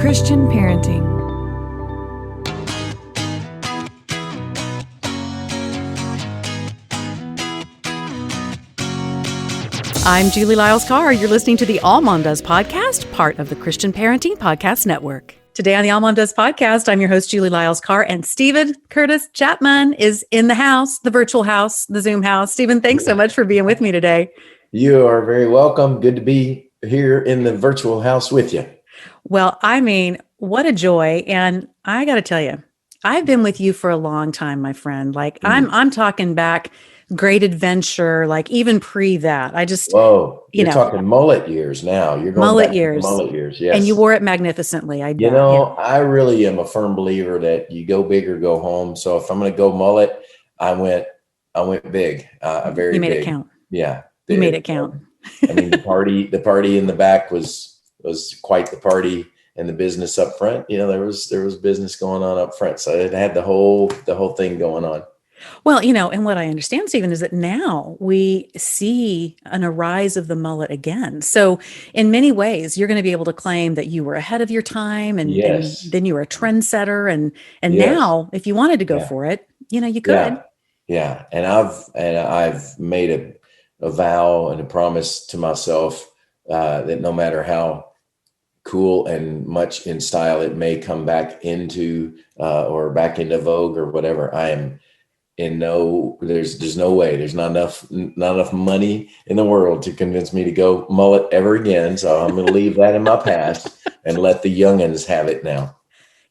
Christian parenting. I'm Julie Lyles-Carr. You're listening to the All Mom Does podcast, part of the Christian Parenting Podcast Network. Today on the All Mom Does podcast, I'm your host, Julie Lyles-Carr, and Stephen Curtis Chapman is in the house, the virtual house, the Zoom house. Stephen, thanks so much for being with me today. You are very welcome. Good to be here in the virtual house with you. Well, I mean, what a joy. And I got to tell you, I've been with you for a long time, my friend. Like I'm talking back Great Adventure, like even pre that. Whoa, you're talking mullet years now. You're going mullet back years. to mullet years. Yes. And you wore it magnificently. I bet. I really am a firm believer that you go big or go home. So if I'm going to go mullet, I went big, very big. You made it count. Yeah. You made it count. I mean, the party in the back was quite the party, and the business up front, there was business going on up front. So it had the whole thing going on. Well, and what I understand, Stephen, is that now we see a rise of the mullet again. So in many ways, you're going to be able to claim that you were ahead of your time and, yes. and then you were a trendsetter. And yes. now if you wanted to go for it, you could. Yeah. And I've made a vow and a promise to myself that no matter how cool and much in style it may come back into or back into vogue or whatever, I am there's no way, there's not enough money in the world to convince me to go mullet ever again. So I'm going to leave that in my past and let the youngins have it now.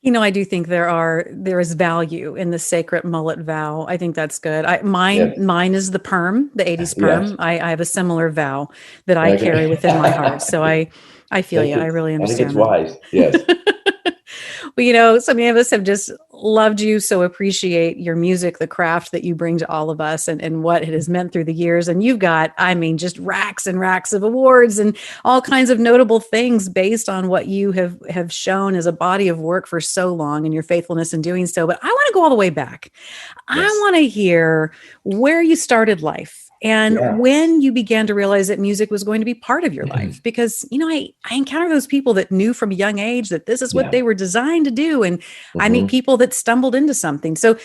I do think there is value in the sacred mullet vow. I think that's good. Mine is the perm, the 80s perm. Yes. I have a similar vow that I carry within my heart. So I feel you. I really understand. I think it's wise. Yes. Well, so many of us have just loved you, so appreciate your music, the craft that you bring to all of us and what it has meant through the years. And you've got, just racks and racks of awards and all kinds of notable things based on what you have shown as a body of work for so long and your faithfulness in doing so. But I want to go all the way back. Yes. I want to hear where you started life. And when you began to realize that music was going to be part of your life, because, I encounter those people that knew from a young age that this is what they were designed to do. And I meet people that stumbled into something. So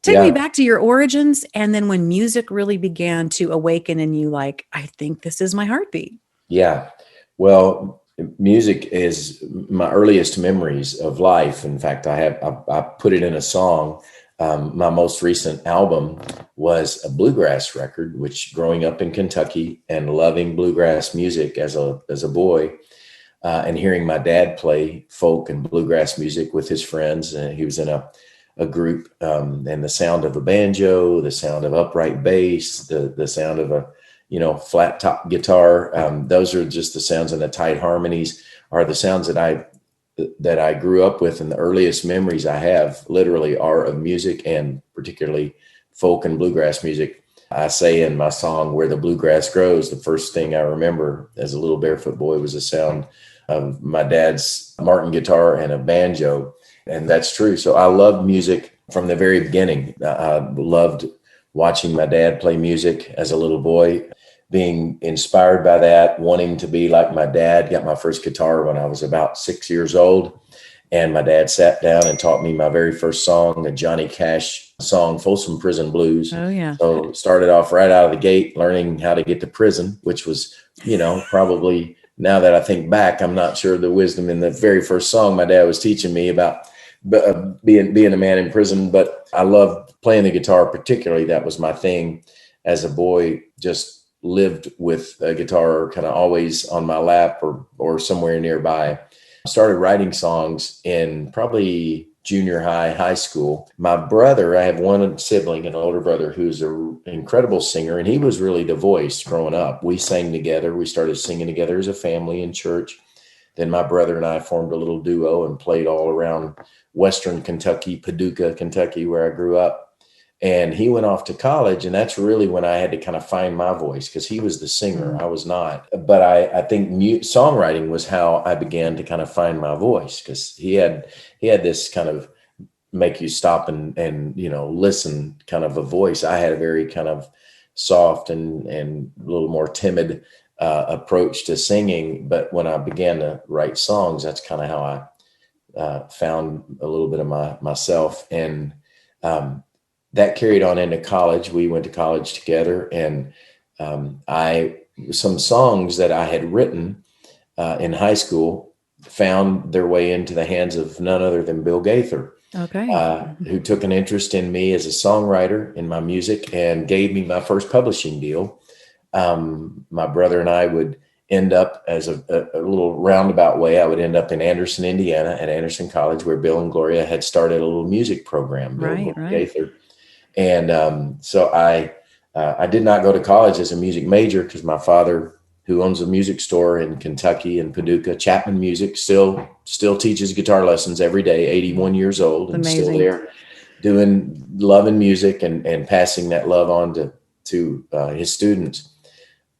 take me back to your origins. And then when music really began to awaken in you, like, I think this is my heartbeat. Yeah. Well, music is my earliest memories of life. In fact, I put it in a song. My most recent album was a bluegrass record, which growing up in Kentucky and loving bluegrass music as a boy, and hearing my dad play folk and bluegrass music with his friends. And he was in a group, and the sound of a banjo, the sound of upright bass, the sound of a, flat top guitar. Those are just the sounds, and the tight harmonies are the sounds that I grew up with, and the earliest memories I have literally are of music, and particularly folk and bluegrass music. I say in my song, "Where the Bluegrass Grows," the first thing I remember as a little barefoot boy was the sound of my dad's Martin guitar and a banjo. And that's true. So I loved music from the very beginning. I loved watching my dad play music as a little boy, being inspired by that, wanting to be like my dad. Got my first guitar when I was about 6 years old. And my dad sat down and taught me my very first song, a Johnny Cash song, Folsom Prison Blues. Oh, yeah. So started off right out of the gate, learning how to get to prison, which was, probably, now that I think back, I'm not sure the wisdom in the very first song my dad was teaching me about being a man in prison. But I loved playing the guitar, particularly. That was my thing as a boy. Just lived with a guitar kind of always on my lap or somewhere nearby. I started writing songs in probably junior high school. My brother, I have one sibling, an older brother, who's an incredible singer, and he was really the voice growing up. We sang together. We started singing together as a family in church. Then my brother and I formed a little duo and played all around Western Kentucky, Paducah, Kentucky, where I grew up. And he went off to college, and that's really when I had to kind of find my voice, because he was the singer. I was not. But I think songwriting was how I began to kind of find my voice, because he had this kind of make you stop and listen kind of a voice. I had a very kind of soft and a little more timid approach to singing. But when I began to write songs, that's kind of how I found a little bit of myself. And that carried on into college. We went to college together, and some songs that I had written in high school found their way into the hands of none other than Bill Gaither, Okay. who took an interest in me as a songwriter in my music and gave me my first publishing deal. My brother and I would end up, as a little roundabout way, I would end up in Anderson, Indiana, at Anderson College, where Bill and Gloria had started a little music program, Bill and Gloria Gaither. And so I did not go to college as a music major because my father, who owns a music store in Kentucky in Paducah, Chapman Music, still teaches guitar lessons every day, 81 years old, and Amazing. still there doing loving music and passing that love on to his students.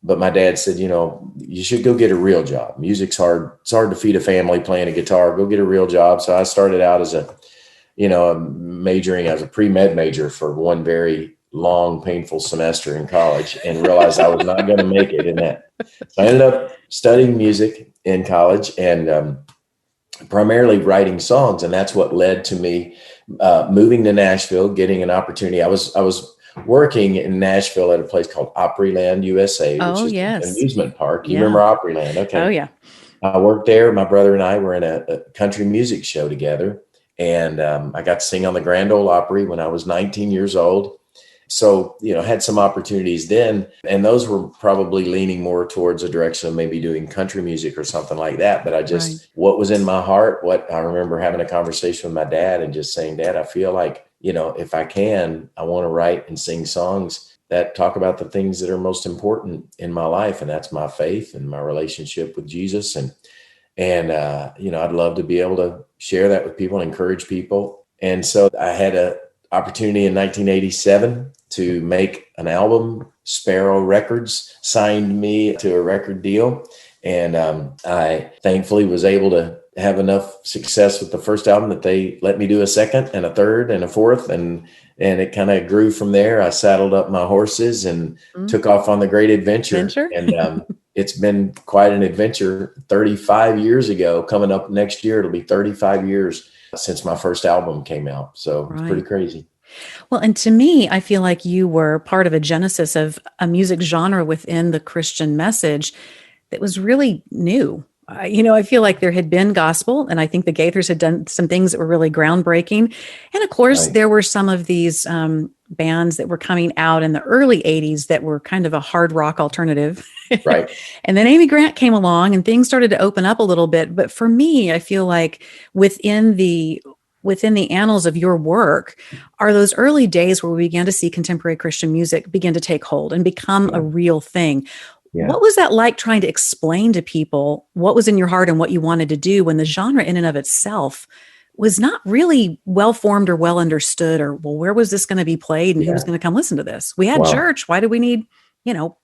But my dad said, you should go get a real job. Music's hard. It's hard to feed a family playing a guitar. Go get a real job. So I started out as majoring as a pre-med major for one very long, painful semester in college, and realized I was not going to make it in that. So I ended up studying music in college and primarily writing songs. And that's what led to me moving to Nashville, getting an opportunity. I was working in Nashville at a place called Opryland, USA, which is an amusement park. You remember Opryland? Okay. Oh, yeah. I worked there. My brother and I were in a country music show together. And I got to sing on the Grand Ole Opry when I was 19 years old. So, had some opportunities then. And those were probably leaning more towards a direction of maybe doing country music or something like that. But I just, what was in my heart, what I remember having a conversation with my dad and just saying, Dad, I feel like, if I can, I want to write and sing songs that talk about the things that are most important in my life. And that's my faith and my relationship with Jesus. And I'd love to be able to share that with people and encourage people. And so I had an opportunity in 1987 to make an album. Sparrow Records signed me to a record deal. And I thankfully was able to have enough success with the first album that they let me do a second and a third and a fourth. And it kind of grew from there. I saddled up my horses and took off on the great adventure. And it's been quite an adventure. 35 years ago, coming up next year, it'll be 35 years since my first album came out. So it's pretty crazy. Well, and to me, I feel like you were part of a genesis of a music genre within the Christian message that was really new. I feel like there had been gospel, and I think the Gaithers had done some things that were really groundbreaking. And of course, there were some of these bands that were coming out in the early 80s that were kind of a hard rock alternative. Right. And then Amy Grant came along and things started to open up a little bit. But for me, I feel like within the annals of your work are those early days where we began to see contemporary Christian music begin to take hold and become a real thing. Yeah. What was that like, trying to explain to people what was in your heart and what you wanted to do when the genre in and of itself was not really well formed or well understood, or, well, where was this going to be played and who was going to come listen to this? We had church. Why do we need,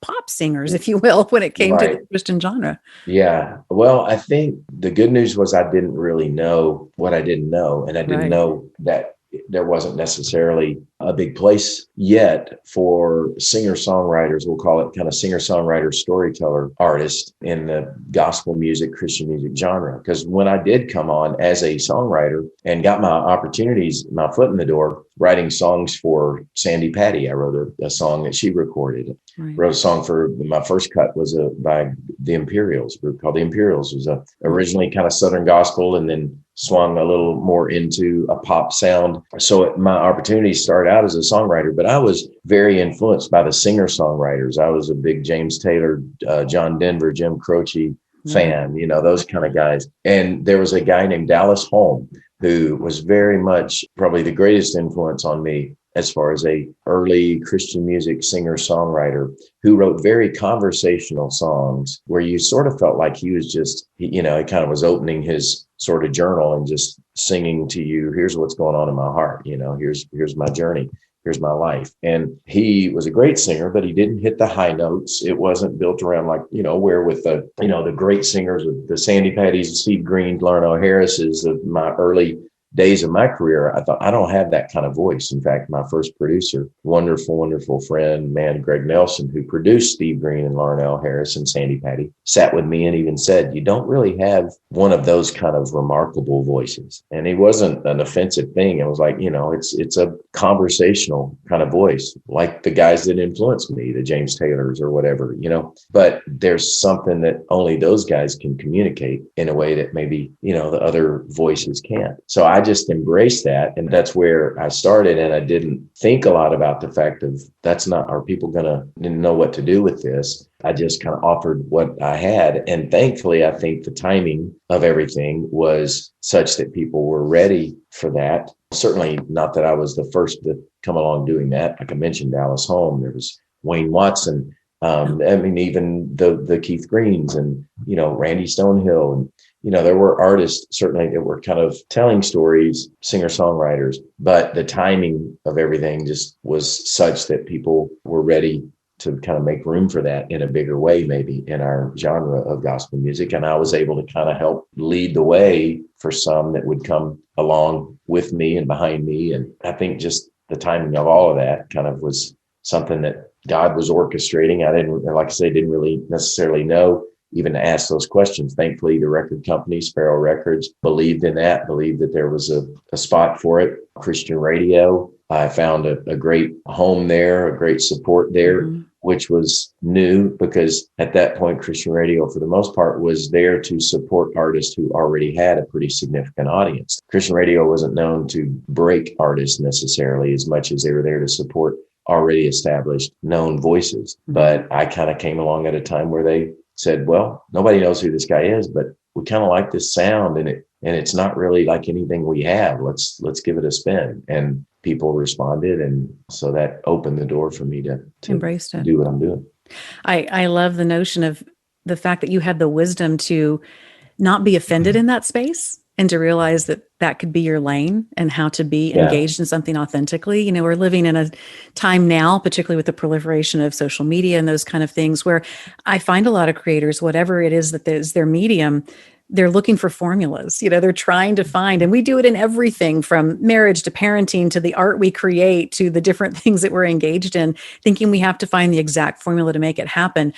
pop singers, if you will, when it came to the Christian genre? Yeah. Well, I think the good news was I didn't really know what I didn't know. And I didn't know that there wasn't necessarily a big place yet for singer-songwriters, we'll call it kind of singer-songwriter, storyteller artists in the gospel music, Christian music genre. Because when I did come on as a songwriter and got my opportunities, my foot in the door, writing songs for Sandy Patty, I wrote a song that she recorded. Wrote a song for my first cut was by the Imperials, a group called the Imperials. It was originally kind of Southern gospel and then swung a little more into a pop sound. So my opportunities started out as a songwriter, but I was very influenced by the singer-songwriters. I was a big James Taylor, John Denver, Jim Croce fan, those kind of guys. And there was a guy named Dallas Holm who was very much probably the greatest influence on me as far as a early Christian music singer-songwriter who wrote very conversational songs where you sort of felt like he was just, he kind of was opening his sort of journal and just singing to you, here's what's going on in my heart. Here's my journey. Here's my life. And he was a great singer, but he didn't hit the high notes. It wasn't built around where with the great singers, the Sandy Pattys, Steve Green, Larno Harris's of my early days of my career, I thought, I don't have that kind of voice. In fact, my first producer, wonderful friend, man, Greg Nelson, who produced Steve Green and Larnell Harris and Sandy Patty, sat with me and even said, you don't really have one of those kind of remarkable voices. And it wasn't an offensive thing. It was like, it's a conversational kind of voice, like the guys that influenced me, the James Taylors or whatever, but there's something that only those guys can communicate in a way that maybe, the other voices can't. So I just embraced that. And that's where I started. And I didn't think a lot about the fact of are people going to know what to do with this? I just kind of offered what I had. And thankfully, I think the timing of everything was such that people were ready for that. Certainly not that I was the first to come along doing that. Like I mentioned, Dallas Holm, there was Wayne Watson. Even the Keith Greens and, Randy Stonehill. And, there were artists certainly that were kind of telling stories, singer-songwriters, but the timing of everything just was such that people were ready to kind of make room for that in a bigger way, maybe in our genre of gospel music. And I was able to kind of help lead the way for some that would come along with me and behind me. And I think just the timing of all of that kind of was something that God was orchestrating. I didn't really necessarily know even to ask those questions. Thankfully, the record company, Sparrow Records, believed in that, believed that there was a spot for it. Christian radio, I found a great home there, a great support there, which was new because at that point, Christian radio, for the most part, was there to support artists who already had a pretty significant audience. Christian radio wasn't known to break artists necessarily as much as they were there to support already established known voices. But I kind of came along at a time where they said, well, nobody knows who this guy is, but we kind of like this sound and it's not really like anything we have. Let's give it a spin. And people responded. And so that opened the door for me to embrace it, do what I'm doing. I love the notion of the fact that you had the wisdom to not be offended in that space and to realize that that could be your lane and how to be engaged in something authentically. We're living in a time now, particularly with the proliferation of social media and those kind of things, where I find a lot of creators, whatever it is that is their medium, they're looking for formulas. They're trying to find, and we do it in everything from marriage to parenting to the art we create to the different things that we're engaged in, thinking we have to find the exact formula to make it happen.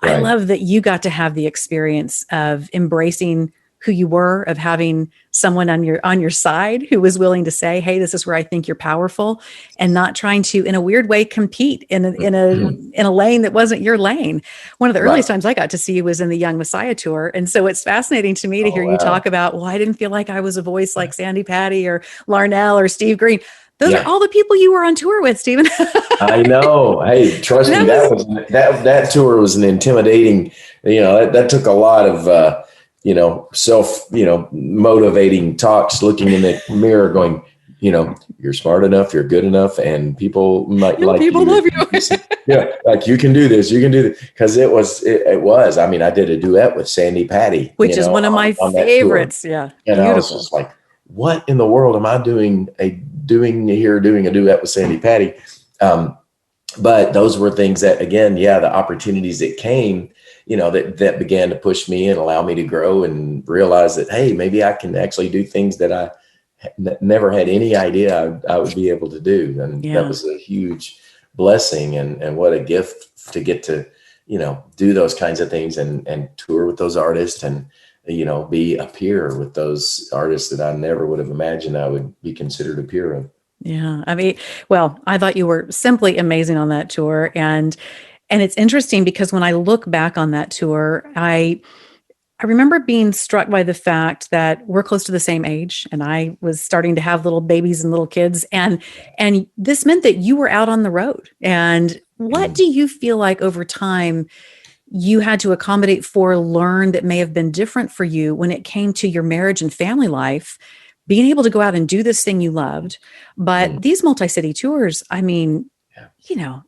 Right. I love that you got to have the experience of embracing who you were, of having someone on your side who was willing to say, hey, this is where I think you're powerful, and not trying to, in a weird way, compete in a lane that wasn't your lane. One of the earliest times I got to see you was in the Young Messiah tour. And so it's fascinating to me to hear you talk about, well, I didn't feel like I was a voice like Sandy Patty or Larnell or Steve Green. Those are all the people you were on tour with, Stephen. I know. Hey, trust me, that tour was an intimidating, that took a lot of, motivating talks, looking in the mirror going, you're smart enough, you're good enough, and people might like you. People love you. Yeah, like you can do this, because it was. I mean, I did a duet with Sandy Patty, which is one of my favorites. Yeah, and beautiful. I was just like, what in the world am I doing a duet with Sandy Patty? But those were things that, again, the opportunities that came, that began to push me and allow me to grow and realize that, hey, maybe I can actually do things that I never had any idea I would be able to do. And that was a huge blessing and what a gift to get to, do those kinds of things and tour with those artists and, be a peer with those artists that I never would have imagined I would be considered a peer of. Yeah. I mean, well, I thought you were simply amazing on that tour. And it's interesting because when I look back on that tour, I remember being struck by the fact that we're close to the same age, and I was starting to have little babies and little kids. And this meant that you were out on the road. And what do you feel like over time you had to accommodate for, learn that may have been different for you when it came to your marriage and family life, being able to go out and do this thing you loved? But these multi-city tours, I mean,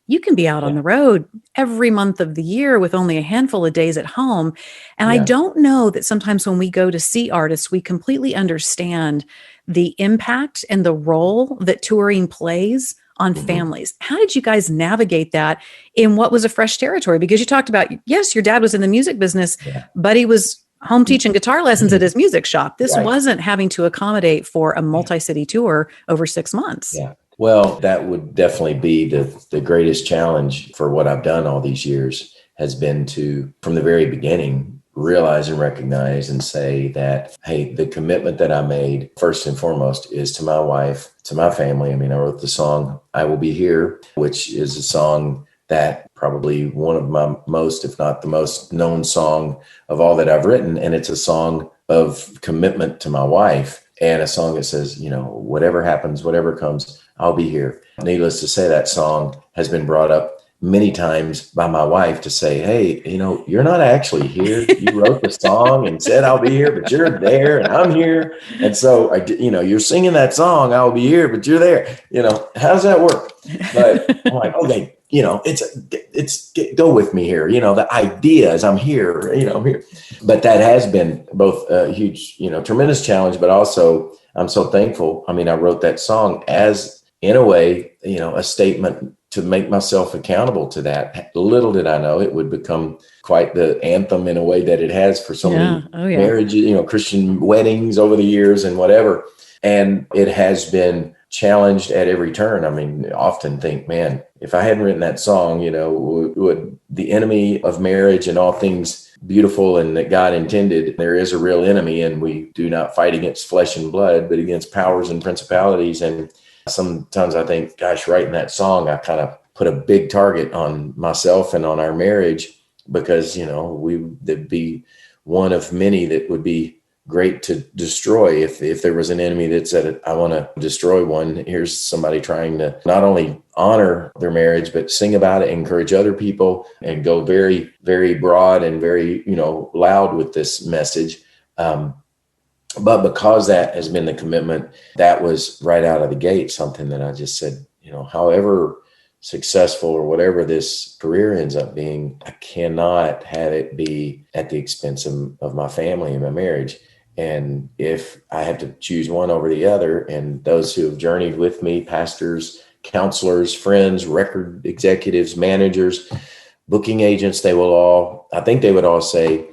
you can be out on the road every month of the year with only a handful of days at home. And I don't know that sometimes when we go to see artists, we completely understand the impact and the role that touring plays on families. How did you guys navigate that in what was a fresh territory? Because you talked about, yes, your dad was in the music business, but he was home teaching guitar lessons at his music shop. This Right. wasn't having to accommodate for a multi-city tour over 6 months. Yeah. Well, that would definitely be the greatest challenge for what I've done all these years has been to, from the very beginning, realize and recognize and say that, hey, the commitment that I made first and foremost is to my wife, to my family. I mean, I wrote the song "I Will Be Here," which is a song that probably one of my most, if not the most known song of all that I've written. And it's a song of commitment to my wife, and a song that says, whatever happens, whatever comes, I'll be here. Needless to say, that song has been brought up many times by my wife to say, hey, you're not actually here. You wrote the song and said, I'll be here, but you're there and I'm here. And so, you're singing that song, I'll be here, but you're there. How does that work? But I'm like, okay, it's go with me here. The idea is I'm here, I'm here. But that has been both a huge, tremendous challenge, but also I'm so thankful. I mean, I wrote that song as, in a way, a statement to make myself accountable to that. Little did I know it would become quite the anthem in a way that it has for so many marriages, Christian weddings over the years and whatever. And it has been challenged at every turn. I mean, often think, man, if I hadn't written that song, would the enemy of marriage and all things beautiful and that God intended, there is a real enemy, and we do not fight against flesh and blood, but against powers and principalities. And sometimes I think, gosh, writing that song, I kind of put a big target on myself and on our marriage, because, there'd be one of many that would be great to destroy. If there was an enemy that said, I want to destroy one, here's somebody trying to not only honor their marriage, but sing about it, encourage other people, and go very, very broad and very, loud with this message. But because that has been the commitment, that was right out of the gate, something that I just said, however successful or whatever this career ends up being, I cannot have it be at the expense of my family and my marriage. And if I have to choose one over the other, and those who have journeyed with me, pastors, counselors, friends, record executives, managers, booking agents, I think they would all say,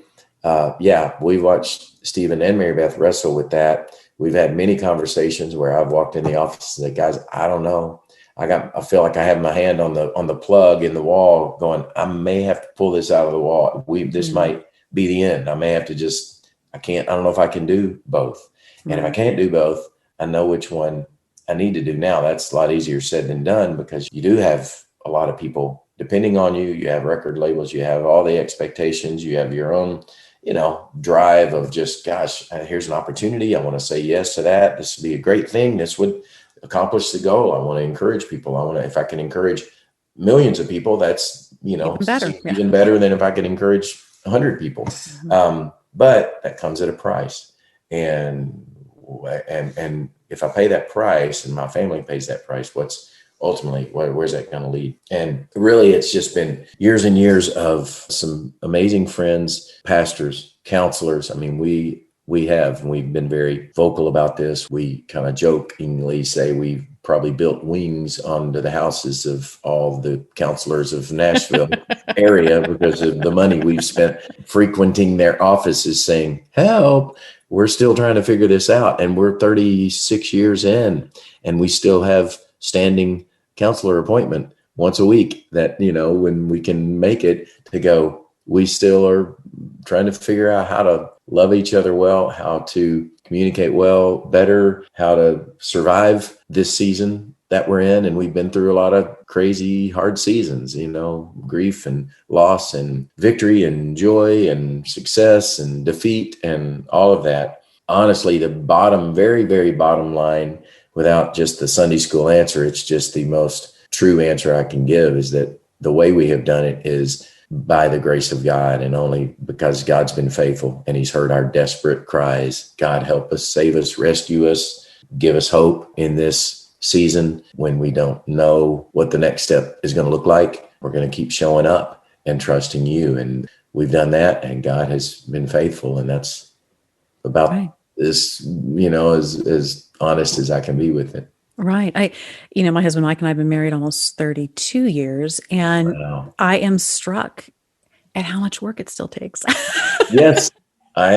we watched Stephen and Mary Beth wrestle with that. We've had many conversations where I've walked in the office and said, guys, I don't know. I feel like I have my hand on the plug in the wall going, I may have to pull this out of the wall. This might be the end. I may have to I don't know if I can do both. And if I can't do both, I know which one I need to do now. That's a lot easier said than done, because you do have a lot of people depending on you. You have record labels, you have all the expectations, you have your own, drive of just, gosh, here's an opportunity. I want to say yes to that. This would be a great thing. This would accomplish the goal. I want to encourage people. If I can encourage millions of people, that's, even better. Even better than if I could encourage 100 people. But that comes at a price. And if I pay that price and my family pays that price, where's that going to lead? And really, it's just been years and years of some amazing friends, pastors, counselors. I mean, we've been very vocal about this. We kind of jokingly say we've probably built wings onto the houses of all the counselors of Nashville area because of the money we've spent frequenting their offices saying, help, we're still trying to figure this out. And we're 36 years in, and we still have standing counselor appointment once a week that, when we can make it, to go, we still are trying to figure out how to love each other well, how to communicate well, better, how to survive this season that we're in. And we've been through a lot of crazy, hard seasons, grief and loss and victory and joy and success and defeat and all of that. Honestly, the very, very bottom line, without just the Sunday school answer, it's just the most true answer I can give, is that the way we have done it is by the grace of God, and only because God's been faithful and he's heard our desperate cries. God, help us, save us, rescue us, give us hope in this season when we don't know what the next step is going to look like. We're going to keep showing up and trusting you. And we've done that, and God has been faithful. And that's about this, as honest as I can be with it. Right. My husband Mike and I have been married almost 32 years, and Wow. I am struck at how much work it still takes. Yes. I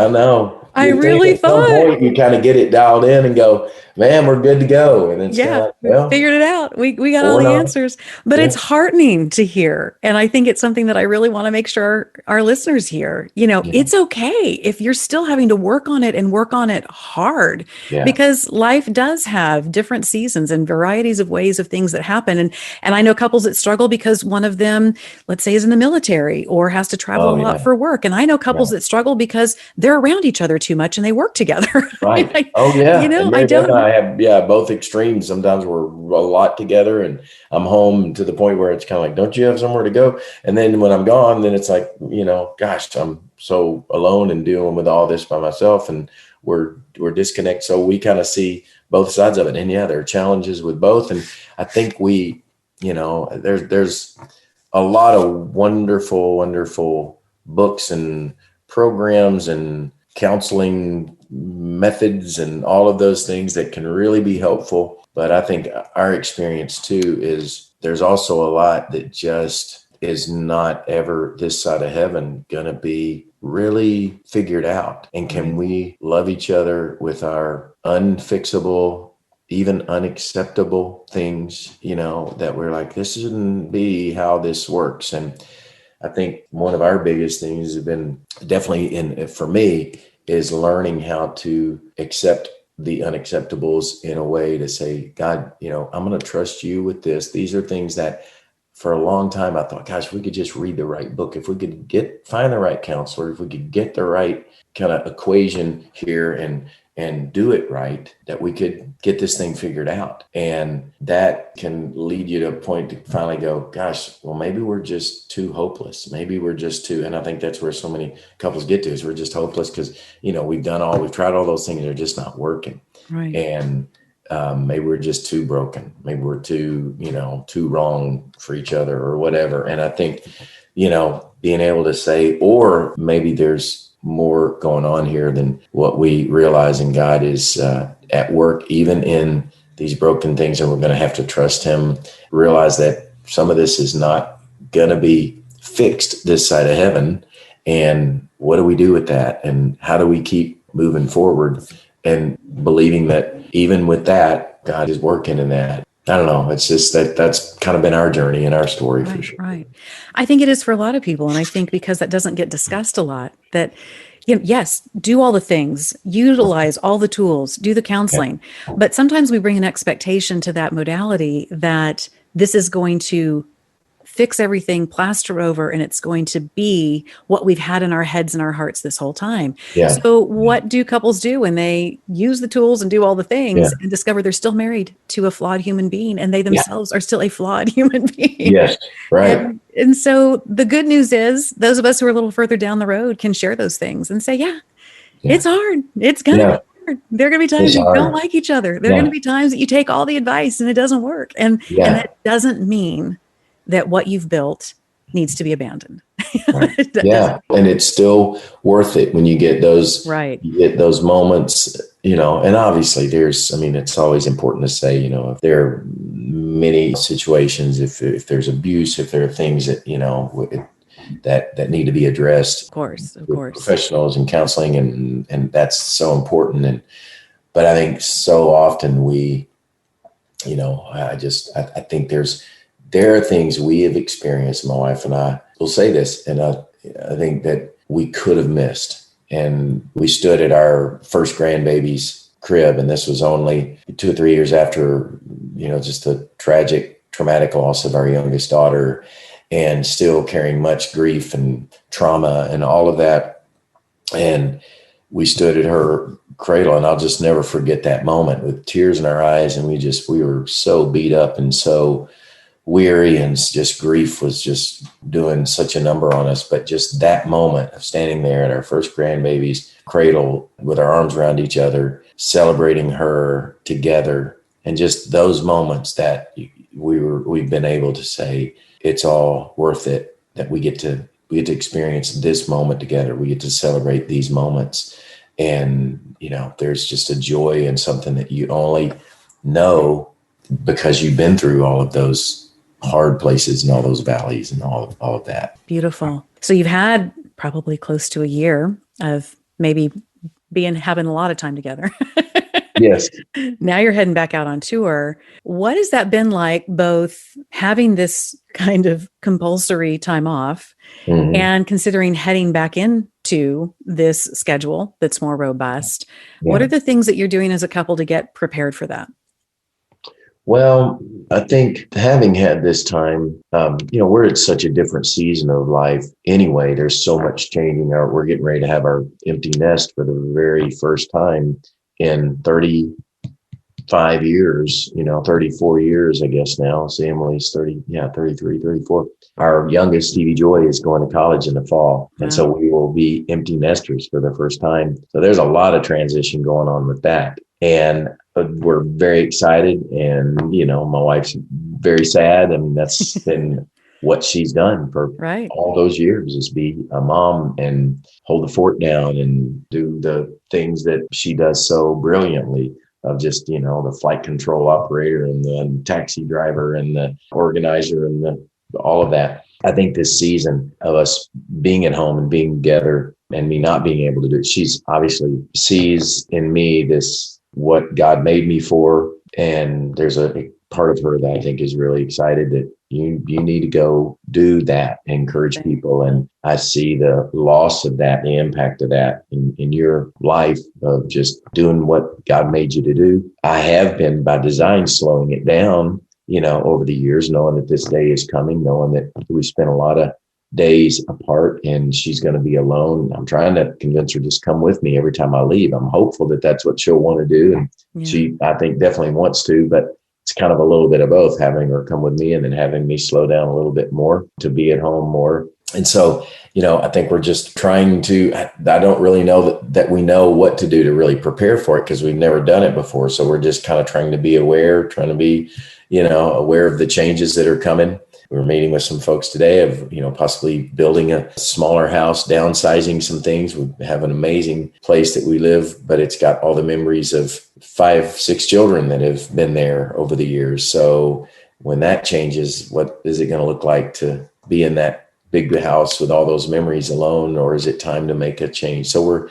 know. I You think really at some thought, point you kind of get it dialed in and go, man, we're good to go. And it's kind of yeah, like, we well, figured it out. We got all or the not. answers, but it's Yeah. heartening to hear. And I think it's something that I really want to make sure our listeners hear. Yeah. It's okay if you're still having to work on it and work on it hard, Yeah. because life does have different seasons and varieties of ways of things that happen. And I know couples that struggle because one of them, let's say, is in the military or has to travel a Oh, lot yeah. for work. And I know couples Yeah. that struggle because they're around each other too much and they work together. Right. I, Oh, you yeah. And know, I Mary Beth and don't. I have, yeah, both extremes. Sometimes we're a lot together and I'm home to the point where it's kind of like, don't you have somewhere to go? And then when I'm gone, then it's like, gosh, I'm so alone and dealing with all this by myself and we're disconnected. So we kind of see both sides of it. And yeah, there are challenges with both. And I think there's a lot of wonderful, wonderful books and programs and counseling methods and all of those things that can really be helpful. But I think our experience too is there's also a lot that just is not ever this side of heaven going to be really figured out. And can we love each other with our unfixable, even unacceptable things, that we're like, this shouldn't be how this works. And I think one of our biggest things has been definitely for me is learning how to accept the unacceptables in a way to say, God, I'm going to trust you with this. These are things that for a long time I thought, gosh, if we could just read the right book, if we could find the right counselor, if we could get the right kind of equation here and do it right, that we could get this thing figured out. And that can lead you to a point to finally go, gosh, well, maybe we're just too hopeless. Maybe we're just too, and I think that's where so many couples get to, is we're just hopeless because, we've tried all those things, they're just not working. Right. And maybe we're just too broken. Maybe we're too wrong for each other or whatever. And I think, being able to say, or maybe there's more going on here than what we realize, and God is at work even in these broken things, and we're going to have to trust him, realize that some of this is not going to be fixed this side of heaven. And what do we do with that? And how do we keep moving forward and believing that even with that, God is working in that? I don't know. It's just that's kind of been our journey and our story for Right, sure. right. I think it is for a lot of people. And I think because that doesn't get discussed a lot, that, yes, do all the things, utilize all the tools, do the Yeah. counseling. But sometimes we bring an expectation to that modality that this is going to fix everything, plaster over, and it's going to be what we've had in our heads and our hearts this whole time. Yeah. So, what do couples do when they use the tools and do all the Yeah. things and discover they're still married to a flawed human being and they Yeah. themselves are still a flawed human being? Yes. Right. And so the good news is those of us who are a little further down the road can share those things and say, yeah, Yeah. it's hard. It's going to Yeah. be hard. There are going to be times It's you don't hard. like each other. There are going to Yeah. be times that you take all the advice and it doesn't work. And Yeah. that doesn't mean that what you've built needs to be abandoned. Right. That doesn't. Yeah. And it's still worth it when you get those, Right. moments, and obviously it's always important to say, if there are many situations, if there's abuse, if there are things that, that need to be addressed Of course. Of with course. professionals and counseling, and that's so important. But I think so often we, I think there are things we have experienced, my wife and I will say this, and I think that we could have missed. And we stood at our first grandbaby's crib, and this was only 2 or 3 years after, just the traumatic loss of our youngest daughter, and still carrying much grief and trauma and all of that. And we stood at her cradle, and I'll just never forget that moment with tears in our eyes. And we were so beat up and so weary, and just grief was just doing such a number on us. But just that moment of standing there at our first grandbaby's cradle with our arms around each other, celebrating her together, and just those moments that we've been able to say it's all worth it, that we get to experience this moment together. We get to celebrate these moments. And, there's just a joy in something that you only know because you've been through all of those hard places and all those valleys and all of that. Beautiful. So you've had probably close to a year of maybe having a lot of time together. Yes. Now you're heading back out on tour. What has that been like, both having this kind of compulsory time off and considering heading back into this schedule that's more robust? What Yeah. are the things that you're doing as a couple to get prepared for that? Well, I think having had this time, we're at such a different season of life anyway. There's so much changing. We're getting ready to have our empty nest for the very first time in 35 years, 34 years, I guess now. So Emily's 33, 34. Our youngest, Stevie Joy, is going to college in the fall. And so we will be empty nesters for the first time. So there's a lot of transition going on with that. And we're very excited. And, my wife's very sad. And that's been what she's done for all those years, is be a mom and hold the fort down and do the things that she does so brilliantly, of just, the flight control operator and the taxi driver and the organizer and all of that. I think this season of us being at home and being together and me not being able to do it, she's obviously sees in me this, what God made me for. And there's a part of her that I think is really excited that you need to go do that, encourage people. And I see the loss of that, the impact of that in your life of just doing what God made you to do. I have been, by design, slowing it down, over the years, knowing that this day is coming, knowing that we spent a lot of days apart and she's going to be alone. I'm trying to convince her, just come with me every time I leave. I'm hopeful that that's what she'll want to do. And she, I think, definitely wants to, but it's kind of a little bit of both, having her come with me and then having me slow down a little bit more to be at home more. And so, I think we're just trying to, I don't really know that we know what to do to really prepare for it, because we've never done it before. So we're just kind of trying to be aware, trying to be, aware of the changes that are coming. We were meeting with some folks today of, possibly building a smaller house, downsizing some things. We have an amazing place that we live, but it's got all the memories of 5, 6 children that have been there over the years. So when that changes, what is it going to look like to be in that big house with all those memories alone? Or is it time to make a change? So we're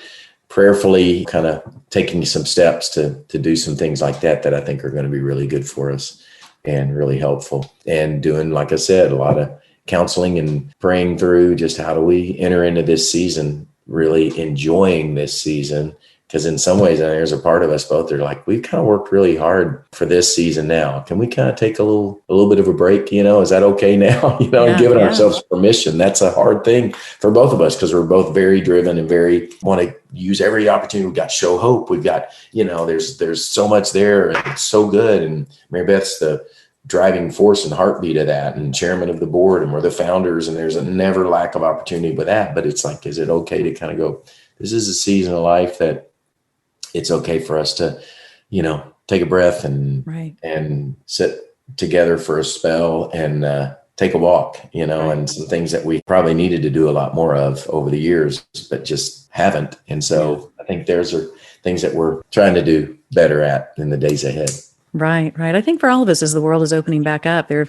prayerfully kind of taking some steps to do some things like that I think are going to be really good for us and really helpful. And doing, like I said, a lot of counseling and praying through just how do we enter into this season, really enjoying this season. Because in some ways, there's a part of us both that are like, we've kind of worked really hard for this season now. Can we kind of take a little bit of a break? Is that okay now? And giving ourselves permission. That's a hard thing for both of us, because we're both very driven and very want to use every opportunity. We've got Show Hope. We've got, there's so much there, and it's so good. And Mary Beth's the driving force and heartbeat of that, and chairman of the board, and we're the founders, and there's a never lack of opportunity with that. But it's like, is it okay to kind of go, this is a season of life that it's okay for us to, take a breath and sit together for a spell and take a walk, and some things that we probably needed to do a lot more of over the years, but just haven't. And so I think there's things that we're trying to do better at in the days ahead. Right. I think for all of us, as the world is opening back up, there are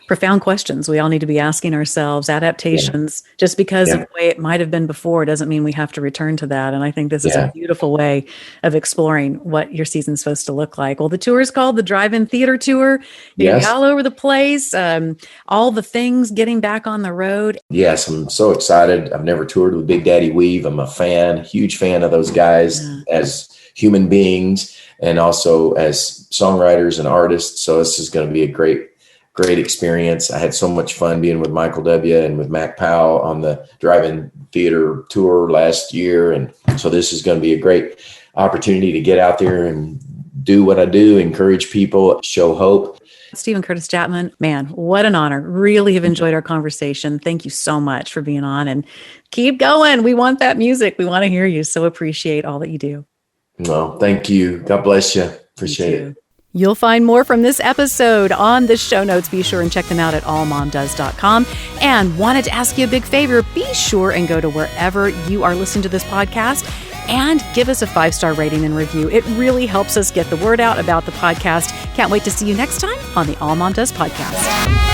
profound questions we all need to be asking ourselves. Adaptations, just because of the way it might have been before, doesn't mean we have to return to that. And I think this is a beautiful way of exploring what your season's supposed to look like. Well, the tour is called the Drive-In Theater Tour. You're gonna be all over the place, all the things, getting back on the road. Yes, I'm so excited. I've never toured with Big Daddy Weave. I'm a huge fan of those guys as human beings, and also as songwriters and artists. So this is going to be a great experience. I had so much fun being with Michael W. and with Mac Powell on the Drive-In Theater Tour last year. And so this is going to be a great opportunity to get out there and do what I do, encourage people, show hope. Stephen Curtis Chapman, man, what an honor. Really have enjoyed our conversation. Thank you so much for being on, and keep going. We want that music. We want to hear you. So appreciate all that you do. Well, thank you. God bless you. Appreciate it. You'll find more from this episode on the show notes. Be sure and check them out at allmomdoes.com. And wanted to ask you a big favor. Be sure and go to wherever you are listening to this podcast and give us a 5-star rating and review. It really helps us get the word out about the podcast. Can't wait to see you next time on the All Mom Does podcast.